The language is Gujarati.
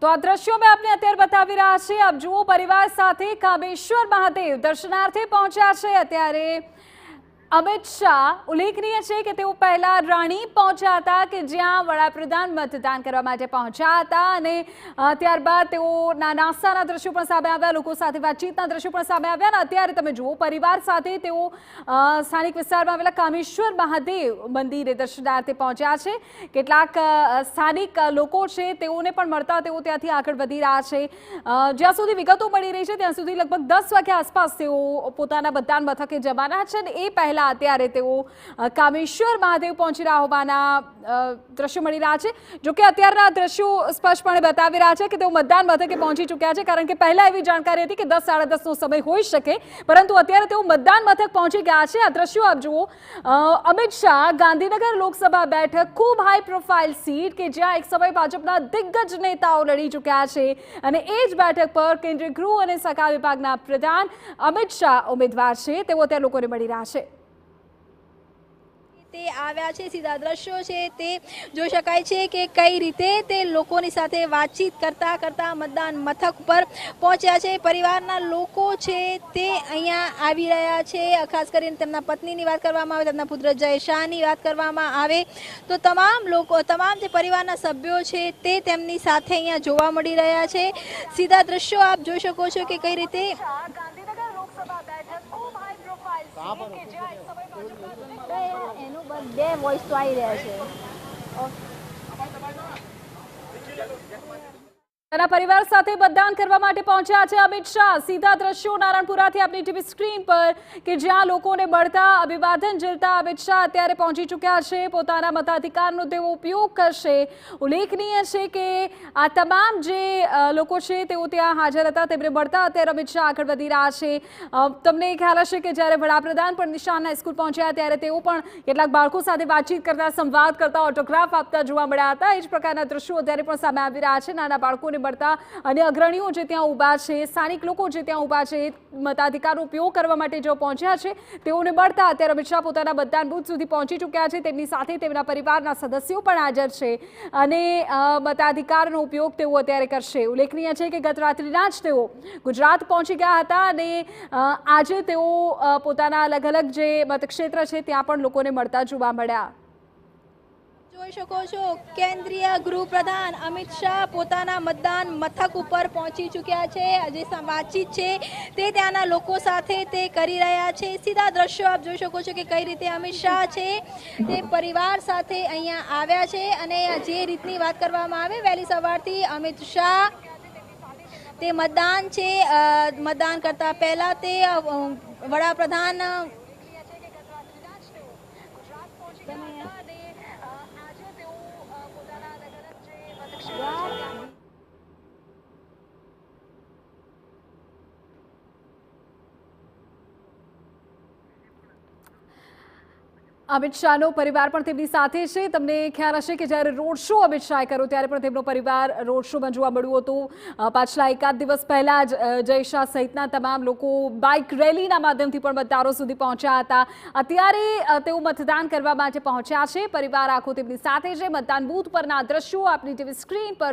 તો આ દ્રશ્યો મેં આપને અત્યારે બતાવી રહ્યા છે। આપ જુઓ, પરિવાર સાથે કામેશ્વર મહાદેવ દર્શનાર્થે પહોંચ્યા છે। અત્યારે અમિત શાહ ઉલ્લેખનીય છે કે તેઓ પહેલા રાણી પહોંચ્યા હતા કે જ્યાં વડાપ્રધાન મતદાન કરવા માટે પહોંચ્યા હતા અને ત્યારબાદ તેઓ નાસ્તાના દ્રશ્યો પણ સામે આવ્યા, લોકો સાથે વાતચીતના દ્રશ્યો પણ સામે આવ્યા અને અત્યારે તમે જુઓ, પરિવાર સાથે તેઓ સ્થાનિક વિસ્તારમાં આવેલા કામેશ્વર મહાદેવ મંદિરે દર્શનાર્થે પહોંચ્યા છે। કેટલાક સ્થાનિક લોકો છે તેઓને પણ મળતા તેઓ ત્યાંથી આગળ વધી રહ્યા છે। જ્યાં સુધી વિગતો મળી રહી છે ત્યાં સુધી લગભગ 10 વાગ્યા આસપાસ તેઓ પોતાના મતદાન મથકે જવાના છે અને એ પહેલા અત્યારે તેઓ કામેશ્વર મહાદેવ પહોંચી રહ્યા હોવાના દ્રશ્યો મળી રહ્યા છે। જો કે અત્યારના દ્રશ્યો સ્પષ્ટપણે બતાવી રહ્યા છે કે તેઓ મતદાન મથકે પહોંચી ચૂક્યા છે, કારણ કે પહેલા એવી જાણકારી હતી કે 10 સાડા 10નો સમય હોઈ શકે, પરંતુ અત્યારે તેઓ મતદાન મથક પહોંચી ગયા છે। આ દ્રશ્યો આપ જુઓ, અમિત શાહ ગાંધીનગર લોકસભા બેઠક, ખૂબ હાઈ પ્રોફાઇલ સીટ કે જ્યાં એક સમય ભાજપના દિગ્ગજ નેતાઓ લડી ચૂક્યા છે અને એ જ બેઠક પર કેન્દ્રીય ગૃહ અને સહકાર વિભાગના પ્રધાન અમિત શાહ ઉમેદવાર છે, તેઓ અત્યારે લોકોને મળી રહ્યા છે। તે આવ્યા છે, સીધા દ્રશ્યો છે તે જોઈ શકાય છે કે કઈ રીતે તે લોકોની સાથે વાતચીત કરતા કરતા મતદાન મથક પર પહોંચ્યા છે। પરિવારના લોકો છે તે અહીંયા આવી રહ્યા છે। ખાસ કરીને તેમના પત્નીની વાત કરવામાં આવે, તેમના પુત્ર જય શાહની વાત કરવામાં આવે તો તમામ લોકો, તમામ જે પરિવારના સભ્યો છે તે તેમની સાથે અહીંયા જોવા મળી રહ્યા છે। સીધા દ્રશ્યો આપ જોઈ શકો છો કે કઈ રીતે એનું બે વોઇસ તો આવી રહ્યા છે। તેના પરિવાર સાથે મતદાન કરવા માટે પહોંચ્યા છે અમિત શાહ। સીધા દ્રશ્યો નારણપુરાથી આપણી ટીવી સ્ક્રીન પર કે જ્યાં લોકોને મળતા અભિવાદન ઝીલતા અમિત શાહ અત્યારે પહોંચી ચૂક્યા છે। પોતાના મતાધિકારનો તેઓ ઉપયોગ કરશે। ઉલ્લેખનીય છે કે આ તમામ જે લોકો છે તેઓ ત્યાં હાજર હતા, તેમને મળતા અત્યારે અમિત શાહ આગળ વધી રહ્યા છે। તમને ખ્યાલ હશે કે જ્યારે વડાપ્રધાન પણ નિશાન હાઈસ્કૂલ પહોંચ્યા ત્યારે તેઓ પણ કેટલાક બાળકો સાથે વાતચીત કરતા, સંવાદ કરતા, ઓટોગ્રાફ આપતા જોવા મળ્યા હતા। એ જ પ્રકારના દ્રશ્યો અત્યારે પણ સામે આવી રહ્યા છે। નાના બાળકોને મળતા અને અગ્રણીઓ જે ત્યાં ઊભા છે, સ્થાનિક લોકો જે ત્યાં ઊભા છે, મતાધિકારનો ઉપયોગ કરવા માટે જો પહોંચ્યા છે તેઓને મળતા અત્યારે અમિત શાહ પોતાના મતદાન બૂથ સુધી પહોંચી ચૂક્યા છે। તેમની સાથે તેમના પરિવારના સદસ્યો પણ હાજર છે અને મતાધિકારનો ઉપયોગ તેઓ અત્યારે કરશે। ઉલ્લેખનીય છે કે ગત રાત્રિના જ તેઓ ગુજરાત પહોંચી ગયા હતા અને આજે તેઓ પોતાના અલગ અલગ જે મતક્ષેત્ર છે ત્યાં પણ લોકોને મળતા જોવા મળ્યા। જોઈ શકો છો, કેન્દ્રીય ગૃહ પ્રધાન અમિત શાહ પોતાના મતદાન મથક ઉપર પહોંચી ચૂક્યા છે। જે વાતચીત છે તે ત્યાંના લોકો સાથે તે કરી રહ્યા છે। સીધા દ્રશ્યો આપ જોઈ શકો છો કે કઈ રીતે અમિત શાહ છે તે પરિવાર સાથે અહીંયા આવ્યા છે અને જે રીતની વાત કરવામાં આવે, વહેલી સવારથી અમિત શાહ તે મતદાન છે, મતદાન કરતા પહેલા તે વડાપ્રધાન અમિત શાહનો પરિવાર પણ તેમની સાથે છે। તમને ખ્યાલ હશે કે જ્યારે રોડ શો અમિત શાહે કર્યો ત્યારે પણ તેમનો પરિવાર રોડ શોમાં જોવા મળ્યું હતું। પાછલા એકાદ દિવસ પહેલા જ જય શાહ સહિતના તમામ લોકો બાઇક રેલીના માધ્યમથી પણ મતદારો સુધી પહોંચ્યા હતા। અત્યારે તેઓ મતદાન કરવા માટે પહોંચ્યા છે, પરિવાર આખો તેમની સાથે છે। મતદાન બૂથ પરના દ્રશ્યો આપની ટીવી સ્ક્રીન પર